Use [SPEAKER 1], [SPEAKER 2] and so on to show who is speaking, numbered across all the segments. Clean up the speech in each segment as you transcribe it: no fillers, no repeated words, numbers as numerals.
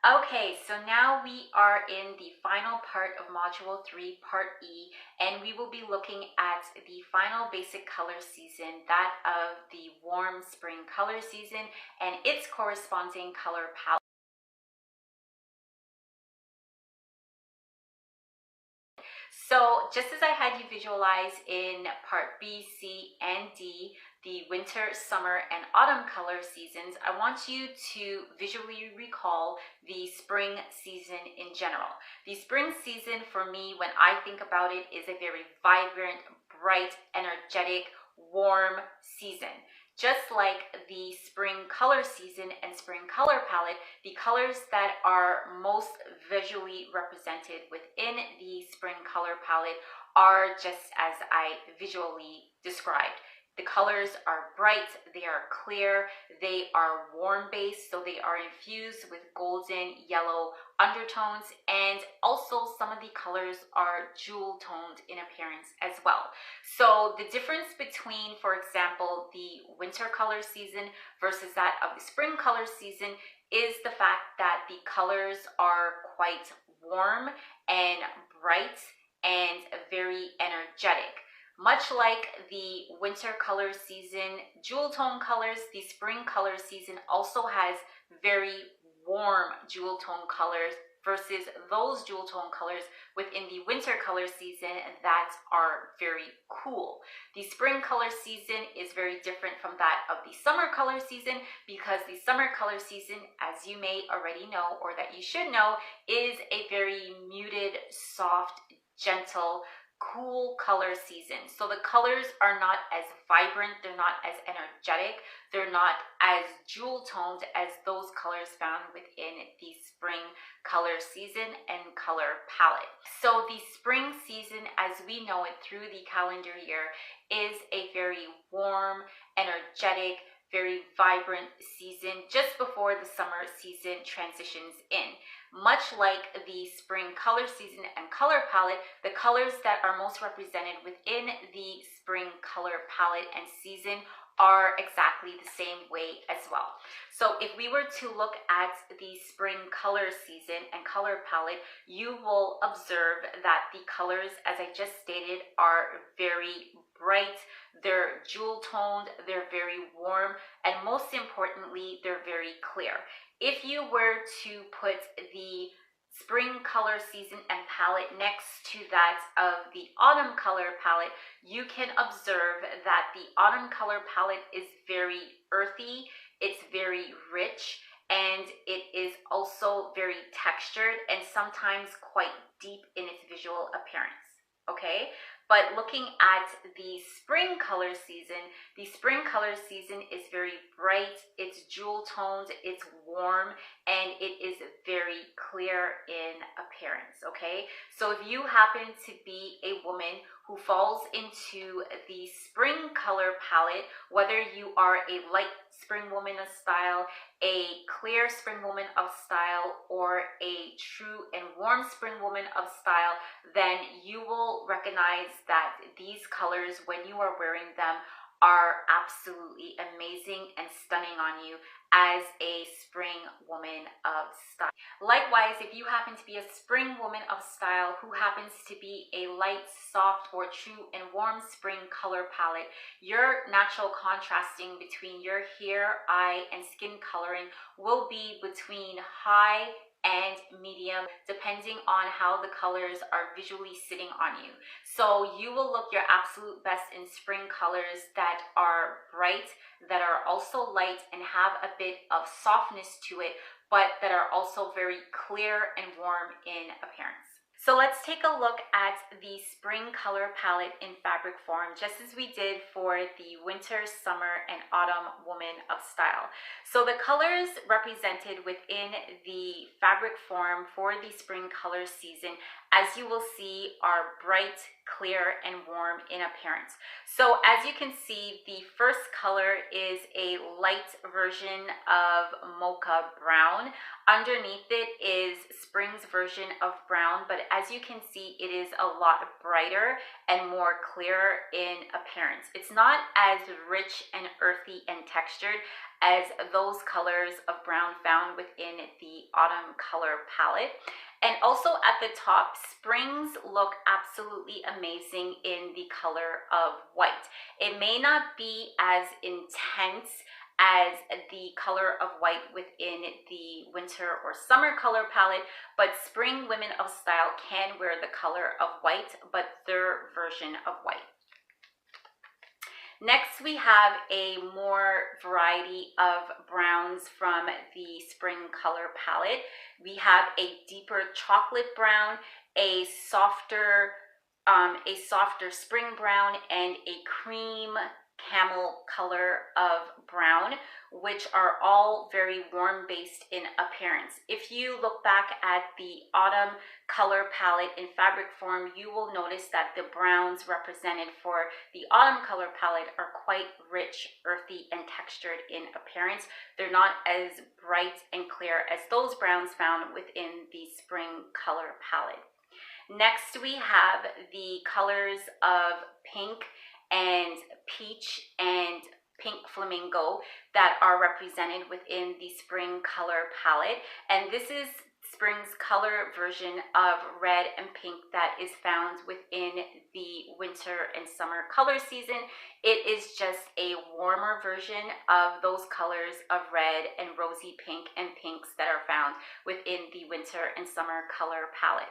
[SPEAKER 1] Okay, so now we are in the final part of Module 3, Part E, and we will be looking at the final basic color season, that of the warm spring color season, and its corresponding color palette. So just as I had you visualize in Part B, C, and D, the winter, summer, and autumn color seasons, I want you to visually recall the spring season in general. The spring season for me, when I think about it, is a very vibrant, bright, energetic, warm season. Just like the spring color season and spring color palette, the colors that are most visually represented within the spring color palette are just as I visually described. The colors are bright, they are clear, they are warm based, so they are infused with golden yellow undertones, and also some of the colors are jewel toned in appearance as well. So the difference between, for example, the winter color season versus that of the spring color season is the fact that the colors are quite warm and bright and very energetic. Much like the winter color season, jewel tone colors, the spring color season also has very warm jewel tone colors versus those jewel tone colors within the winter color season that are very cool. The spring color season is very different from that of the summer color season, because the summer color season, as you may already know or that you should know, is a very muted, soft, gentle, cool color season. So the colors are not as vibrant, they're not as energetic, they're not as jewel toned as those colors found within the spring color season and color palette. So the spring season, as we know it through the calendar year, is a very warm, energetic, very vibrant season just before the summer season transitions in. Much like the spring color season and color palette, the colors that are most represented within the spring color palette and season are exactly the same way as well. So if we were to look at the spring color season and color palette, you will observe that the colors, as I just stated, are very bright, they're jewel toned, they're very warm, and most importantly, they're very clear. If you were to put the spring color season and palette next to that of the autumn color palette, you can observe that the autumn color palette is very earthy, it's very rich, and it is also very textured and sometimes quite deep in its visual appearance. Okay, but looking at the spring color season is very bright, it's jewel toned, it's warm, and it is very clear in appearance. Okay, so if you happen to be a woman who falls into the spring color palette, whether you are a light spring woman of style, a clear spring woman of style, or a true and warm spring woman of style, then you will recognize that these colors, when you are wearing them, are absolutely amazing and stunning on you as a spring woman of style. Likewise, if you happen to be a spring woman of style who happens to be a light, soft, or true and warm spring color palette, your natural contrasting between your hair, eye, and skin coloring will be between high and medium, depending on how the colors are visually sitting on you. So you will look your absolute best in spring colors that are bright, that are also light and have a bit of softness to it, but that are also very clear and warm in appearance. So let's take a look at the spring color palette in fabric form, just as we did for the winter, summer, and autumn woman of style. So the colors represented within the fabric form for the spring color season, as you will see, are bright, clear, and warm in appearance. So as you can see, the first color is a light version of mocha brown. Underneath it is spring's version of brown, but as you can see, it is a lot brighter and more clear in appearance. It's not as rich and earthy and textured as those colors of brown found within the autumn color palette. And also at the top, springs look absolutely amazing in the color of white. It may not be as intense as the color of white within the winter or summer color palette, but spring women of style can wear the color of white, but their version of white. Next, we have a more variety of browns from the spring color palette. We have a deeper chocolate brown, a softer spring brown, and a cream camel color of brown, which are all very warm based in appearance. If you look back at the autumn color palette in fabric form, you will notice that the browns represented for the autumn color palette are quite rich, earthy, and textured in appearance. They're not as bright and clear as those browns found within the spring color palette. Next, we have the colors of pink and peach and pink flamingo that are represented within the spring color palette. And this is spring's color version of red and pink that is found within the winter and summer color season. It is just a warmer version of those colors of red and rosy pink and pinks that are found within the winter and summer color palette.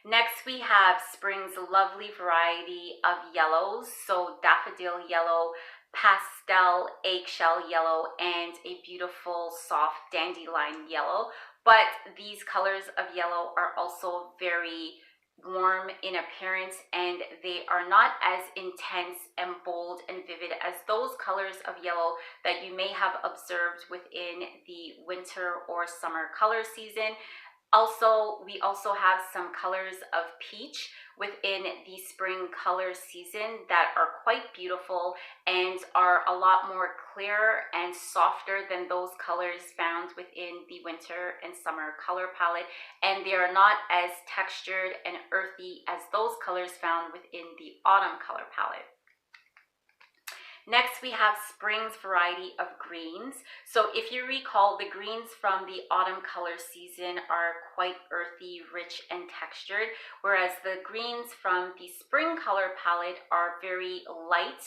[SPEAKER 1] Next, we have spring's lovely variety of yellows, so daffodil yellow, pastel eggshell yellow, and a beautiful soft dandelion yellow. But these colors of yellow are also very warm in appearance, and they are not as intense and bold and vivid as those colors of yellow that you may have observed within the winter or summer color season. We also have some colors of peach within the spring color season that are quite beautiful and are a lot more clear and softer than those colors found within the winter and summer color palette, and they are not as textured and earthy as those colors found within the autumn color palette. Next, we have spring's variety of greens. So if you recall, the greens from the autumn color season are quite earthy, rich, and textured, whereas the greens from the spring color palette are very light,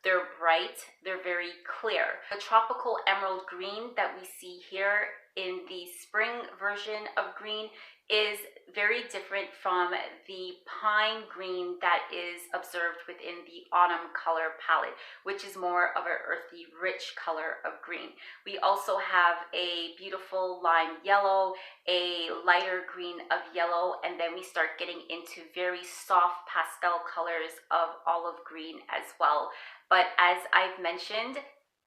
[SPEAKER 1] they're bright, they're very clear. The tropical emerald green that we see here in the spring version of green is very different from the pine green that is observed within the autumn color palette, which is more of an earthy, rich color of green. We also have a beautiful lime yellow, a lighter green of yellow, and then we start getting into very soft pastel colors of olive green as well. But as I've mentioned,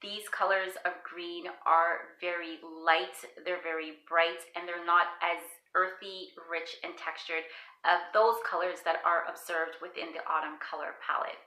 [SPEAKER 1] these colors of green are very light, they're very bright, and they're not as earthy, rich, and textured of those colors that are observed within the autumn color palette.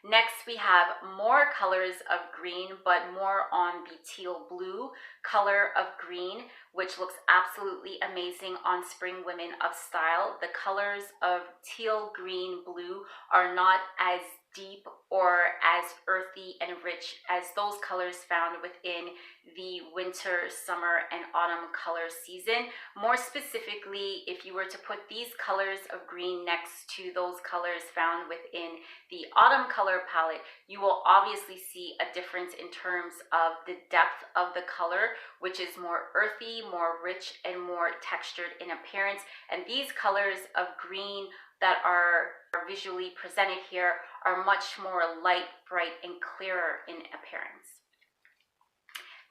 [SPEAKER 1] Next, we have more colors of green, but more on the teal blue color of green, which looks absolutely amazing on spring women of style. The colors of teal, green, blue are not as deep or as earthy and rich as those colors found within the winter, summer, and autumn color season. More specifically, if you were to put these colors of green next to those colors found within the autumn color palette, you will obviously see a difference in terms of the depth of the color, which is more earthy, more rich, and more textured in appearance. And these colors of green that are visually presented here are much more light, bright, and clearer in appearance.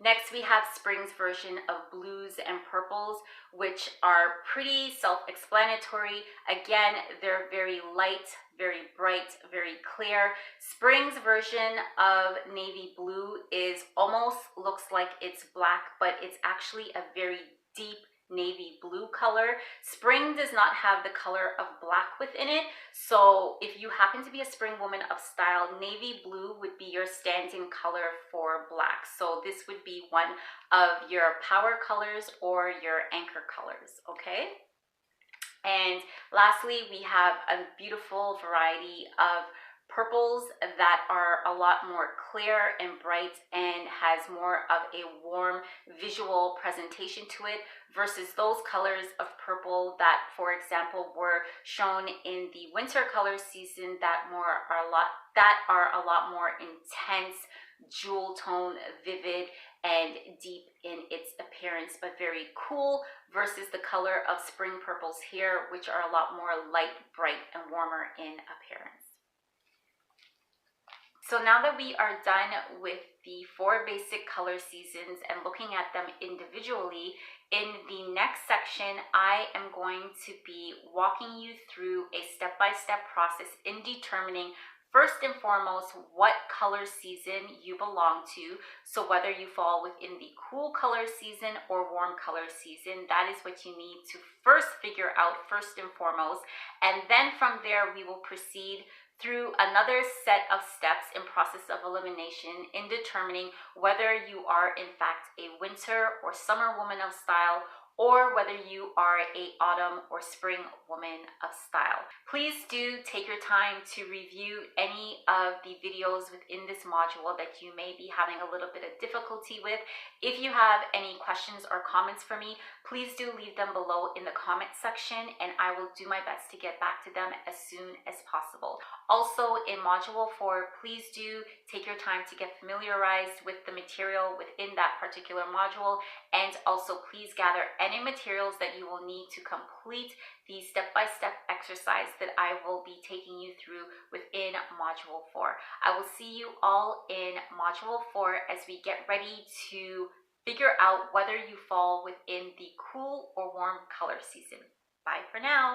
[SPEAKER 1] Next, we have spring's version of blues and purples, which are pretty self-explanatory. Again, they're very light, very bright, very clear. Spring's version of navy blue almost looks like it's black, but it's actually a very deep navy blue color. Spring does not have the color of black within it, so if you happen to be a spring woman of style, navy blue would be your stand-in color for black. So this would be one of your power colors or your anchor colors, okay? And lastly, we have a beautiful variety of purples that are a lot more clear and bright and has more of a warm visual presentation to it, versus those colors of purple that, for example, were shown in the winter color season that are a lot more intense, jewel tone, vivid, and deep in its appearance, but very cool, versus the color of spring purples here, which are a lot more light, bright, and warmer in appearance. So now that we are done with the 4 basic color seasons and looking at them individually, in the next section, I am going to be walking you through a step-by-step process in determining first and foremost what color season you belong to. So whether you fall within the cool color season or warm color season, that is what you need to first figure out first and foremost. And then from there, we will proceed through another set of steps in process of elimination in determining whether you are in fact a winter or summer woman of style, or whether you are a autumn or spring woman of style. Please do take your time to review any of the videos within this module that you may be having a little bit of difficulty with. If you have any questions or comments for me, please do leave them below in the comment section, and I will do my best to get back to them as soon as possible. Also, in Module 4, please do take your time to get familiarized with the material within that particular module, and also please gather any materials that you will need to complete the step-by-step exercise that I will be taking you through within Module 4. I will see you all in Module 4 as we get ready to figure out whether you fall within the cool or warm color season. Bye for now.